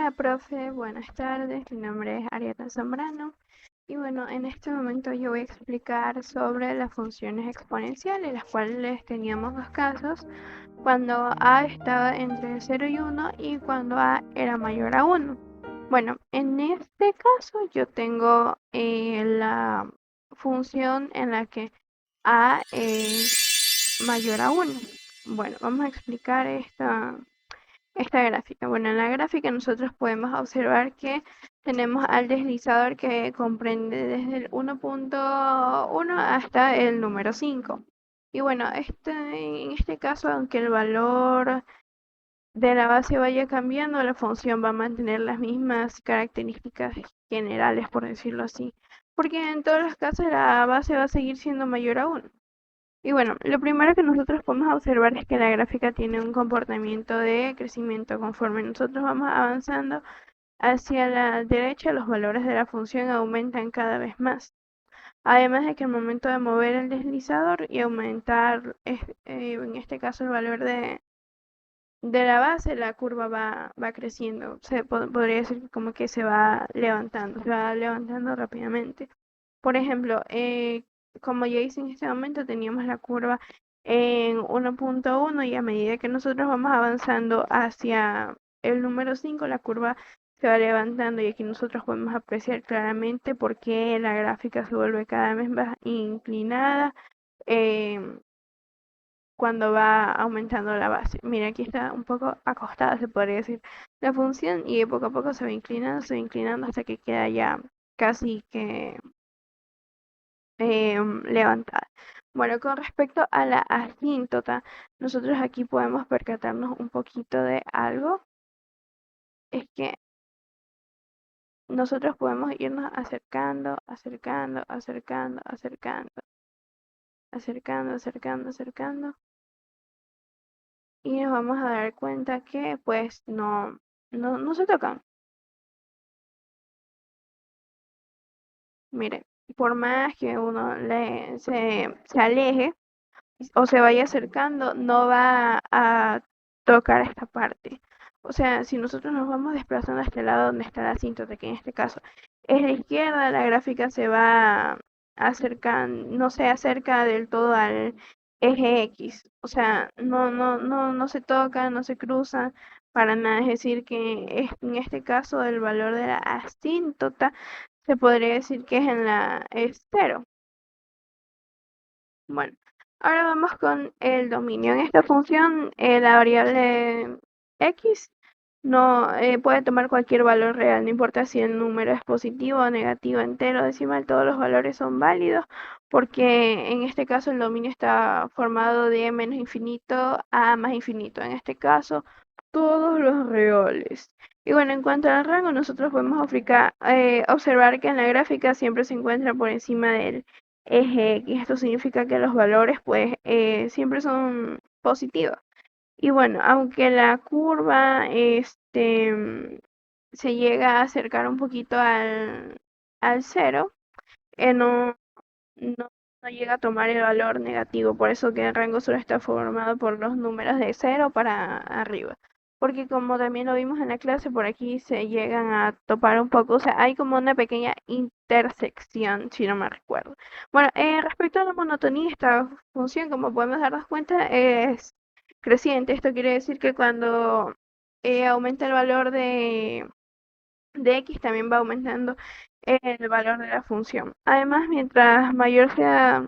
Hola, profe, buenas tardes. Mi nombre es Arieta Zambrano. Y bueno, en este momento yo voy a explicar sobre las funciones exponenciales, las cuales teníamos dos casos, cuando a estaba entre 0 y 1 y cuando a era mayor a 1. Bueno, en este caso yo tengo la función en la que a es mayor a 1. Bueno, vamos a explicar esta gráfica. Bueno, en la gráfica nosotros podemos observar que tenemos al deslizador que comprende desde el 1.1 hasta el número 5. Y bueno, en este caso, aunque el valor de la base vaya cambiando, la función va a mantener las mismas características generales, por decirlo así. Porque en todos los casos la base va a seguir siendo mayor a 1. Y bueno, lo primero que nosotros podemos observar es que la gráfica tiene un comportamiento de crecimiento. Conforme nosotros vamos avanzando hacia la derecha, los valores de la función aumentan cada vez más. Además de que al momento de mover el deslizador y aumentar, en este caso, el valor de la base, la curva va creciendo. Podría decir que como que se va levantando rápidamente. Por ejemplo, como ya hice en este momento, teníamos la curva en 1.1 y a medida que nosotros vamos avanzando hacia el número 5, la curva se va levantando y aquí nosotros podemos apreciar claramente por qué la gráfica se vuelve cada vez más inclinada em, cuando va aumentando la base. Mira, aquí está un poco acostada, se podría decir, la función y poco a poco se va inclinando hasta que queda ya casi que levantada. Bueno, con respecto a la asíntota, nosotros aquí podemos percatarnos un poquito de algo. Es que nosotros podemos irnos acercando, acercando, acercando, acercando, acercando, acercando, acercando. Y nos vamos a dar cuenta que pues no se tocan. Mire, por más que uno se aleje o se vaya acercando, no va a tocar esta parte. O sea, si nosotros nos vamos desplazando hasta el lado donde está la asíntota, que en este caso es la izquierda, la gráfica se va acercando, no se acerca del todo al eje X. O sea, no se toca, no se cruza para nada. Es decir, que en este caso el valor de la asíntota se podría decir que es cero. Bueno, ahora vamos con el dominio. En esta función, la variable x no puede tomar cualquier valor real, no importa si el número es positivo, negativo, entero, decimal, todos los valores son válidos, porque en este caso el dominio está formado de menos infinito a más infinito. En este caso, todos los reales. Y bueno, en cuanto al rango, nosotros podemos observar que en la gráfica siempre se encuentra por encima del eje X. Esto significa que los valores pues siempre son positivos. Y bueno, aunque la curva se llega a acercar un poquito al cero, no, no llega a tomar el valor negativo. Por eso que el rango solo está formado por los números de cero para arriba. Porque como también lo vimos en la clase, por aquí se llegan a topar un poco. O sea, hay como una pequeña intersección, si no me recuerdo. Bueno, respecto a la monotonía, esta función, como podemos darnos cuenta, es creciente. Esto quiere decir que cuando aumenta el valor de x, también va aumentando el valor de la función. Además, mientras mayor sea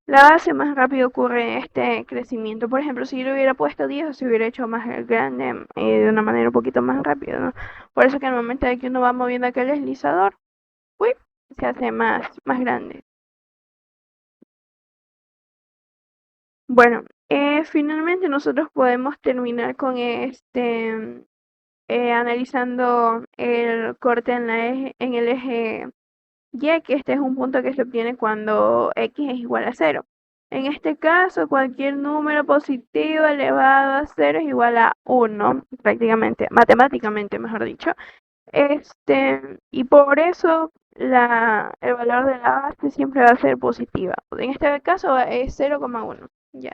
la base, más rápido ocurre este crecimiento. Por ejemplo, si yo le hubiera puesto 10, se hubiera hecho más grande de una manera un poquito más rápida, ¿no? Por eso que al momento de que uno va moviendo aquel deslizador, uy, se hace más grande. Bueno, finalmente nosotros podemos terminar con analizando el corte en el eje Y, que este es un punto que se obtiene cuando x es igual a cero. En este caso, cualquier número positivo elevado a cero es igual a uno, prácticamente, matemáticamente, mejor dicho. Y por eso el valor de la base siempre va a ser positiva. En este caso es 0,1. Ya.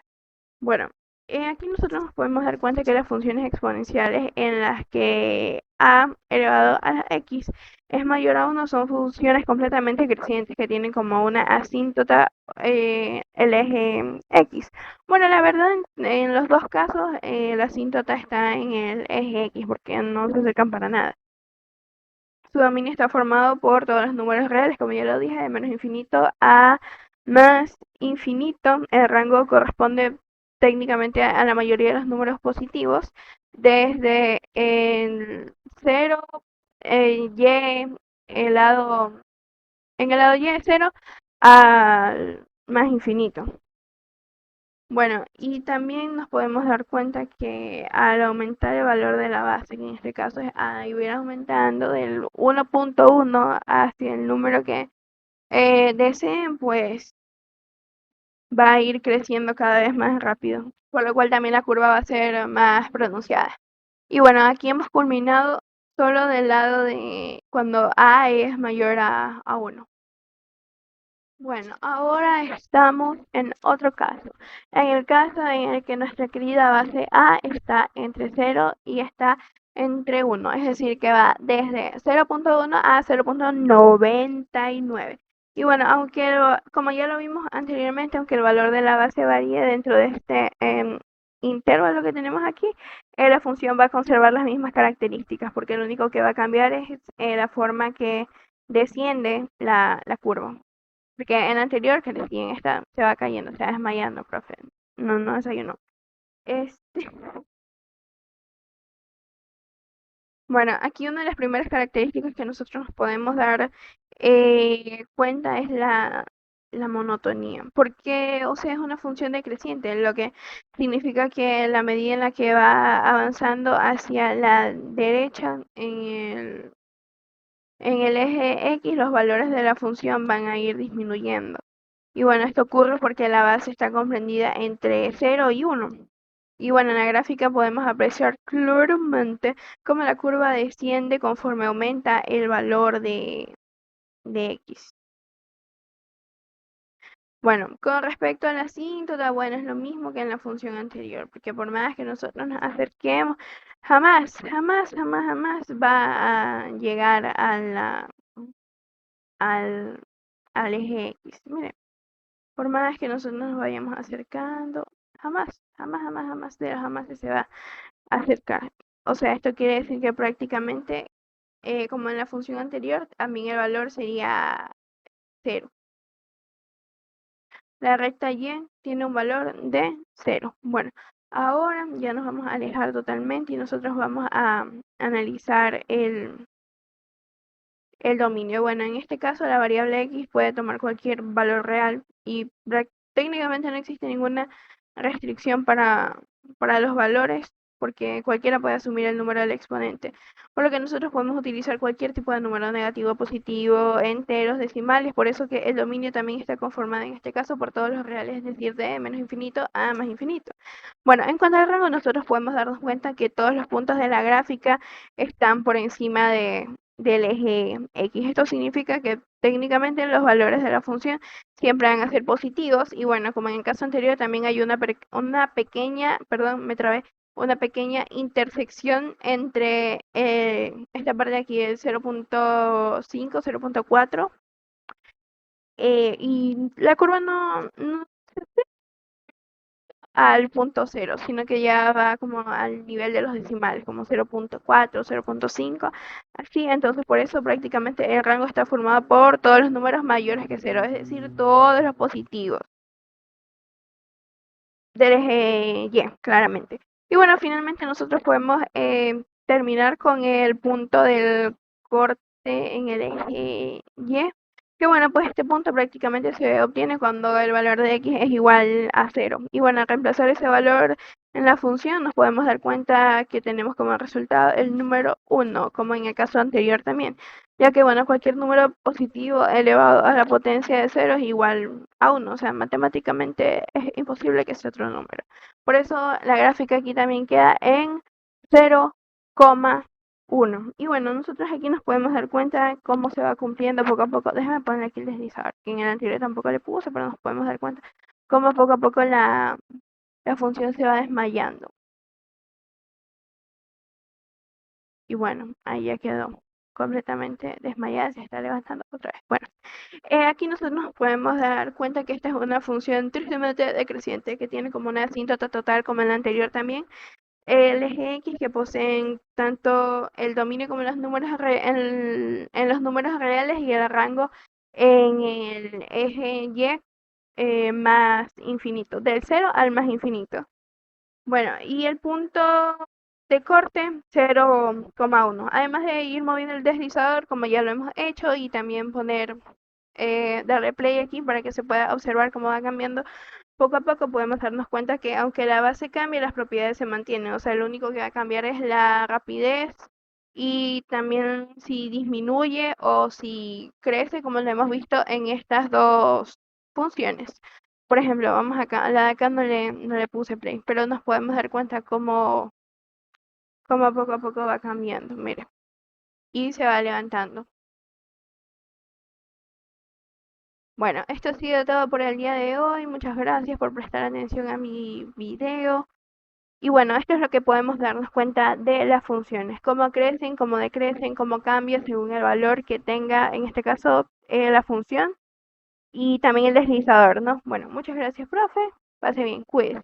Bueno, Aquí nosotros nos podemos dar cuenta que las funciones exponenciales en las que a elevado a la x es mayor a 1 son funciones completamente crecientes que tienen como una asíntota el eje x. Bueno, la verdad en los dos casos la asíntota está en el eje x porque no se acercan para nada. Su dominio está formado por todos los números reales, como ya lo dije, de menos infinito a más infinito. El rango corresponde técnicamente a la mayoría de los números positivos, desde el 0, y, en el lado y de 0 al más infinito. Bueno, y también nos podemos dar cuenta que al aumentar el valor de la base, que en este caso es a, y ir aumentando del 1.1 hacia el número que deseen, pues va a ir creciendo cada vez más rápido, por lo cual también la curva va a ser más pronunciada. Y bueno, aquí hemos culminado solo del lado de cuando a es mayor a 1. Bueno, ahora estamos en otro caso. En el caso en el que nuestra querida base A está entre 0 y está entre 1, es decir, que va desde 0.1 a 0.99. Y bueno, como ya lo vimos anteriormente, aunque el valor de la base varíe dentro de este intervalo que tenemos aquí, la función va a conservar las mismas características, porque lo único que va a cambiar es la forma que desciende la curva. Porque en la anterior, que recién está, se va cayendo, se va desmayando, profe. No desayunó. Este, bueno, aquí una de las primeras características que nosotros nos podemos dar cuenta es la monotonía. Porque, o sea, es una función decreciente, lo que significa que la medida en la que va avanzando hacia la derecha en el eje X, los valores de la función van a ir disminuyendo. Y bueno, esto ocurre porque la base está comprendida entre 0 y 1. Y bueno, en la gráfica podemos apreciar claramente cómo la curva desciende conforme aumenta el valor de x. Bueno, con respecto a la asíntota, bueno, es lo mismo que en la función anterior, porque por más que nosotros nos acerquemos, jamás va a llegar al, al eje x. Miren. Por más que nosotros nos vayamos acercando, jamás de los jamás se va a acercar. O sea, esto quiere decir que prácticamente, como en la función anterior, también el valor sería cero. La recta y tiene un valor de 0. Bueno, ahora ya nos vamos a alejar totalmente y nosotros vamos a analizar el dominio. Bueno, en este caso la variable x puede tomar cualquier valor real y técnicamente no existe ninguna restricción para los valores porque cualquiera puede asumir el número del exponente. Por lo que nosotros podemos utilizar cualquier tipo de número negativo, positivo, enteros, decimales. Por eso que el dominio también está conformado en este caso por todos los reales, es decir, de menos infinito a más infinito. Bueno, en cuanto al rango, nosotros podemos darnos cuenta que todos los puntos de la gráfica están por encima del eje X. Esto significa que técnicamente los valores de la función siempre van a ser positivos y bueno, como en el caso anterior también hay una pequeña, perdón, me trabé, una pequeña intersección entre esta parte de aquí, el 0.5, 0.4, y la curva no al punto cero, sino que ya va como al nivel de los decimales, como 0.4, 0.5, así, entonces por eso prácticamente el rango está formado por todos los números mayores que cero, es decir, todos los positivos del eje Y, claramente. Y bueno, finalmente nosotros podemos terminar con el punto del corte en el eje Y, que bueno, pues este punto prácticamente se obtiene cuando el valor de x es igual a 0. Y bueno, al reemplazar ese valor en la función nos podemos dar cuenta que tenemos como resultado el número 1, como en el caso anterior también, ya que bueno, cualquier número positivo elevado a la potencia de 0 es igual a 1, o sea, matemáticamente es imposible que sea otro número. Por eso la gráfica aquí también queda en 0,1. Y bueno, nosotros aquí nos podemos dar cuenta cómo se va cumpliendo poco a poco. Déjame poner aquí el deslizador, que en el anterior tampoco le puse, pero nos podemos dar cuenta cómo poco a poco la la función se va desmayando. Y bueno, ahí ya quedó completamente desmayada, se está levantando otra vez. Bueno, aquí nosotros nos podemos dar cuenta que esta es una función tristemente decreciente que tiene como una asíntota total como en la anterior también. El eje X que poseen tanto el dominio como los números en los números reales y el rango en el eje Y más infinito, del cero al más infinito. Bueno, y el punto de corte 0,1. Además de ir moviendo el deslizador, como ya lo hemos hecho, y también poner, darle play aquí para que se pueda observar cómo va cambiando. Poco a poco podemos darnos cuenta que aunque la base cambie, las propiedades se mantienen. O sea, lo único que va a cambiar es la rapidez y también si disminuye o si crece, como lo hemos visto en estas dos funciones. Por ejemplo, vamos acá, la de acá no le puse play, pero nos podemos dar cuenta cómo poco a poco va cambiando, mire, y se va levantando. Bueno, esto ha sido todo por el día de hoy. Muchas gracias por prestar atención a mi video. Y bueno, esto es lo que podemos darnos cuenta de las funciones, cómo crecen, cómo decrecen, cómo cambian según el valor que tenga, en este caso, la función y también el deslizador, ¿no? Bueno, muchas gracias, profe. Pase bien, cuídese.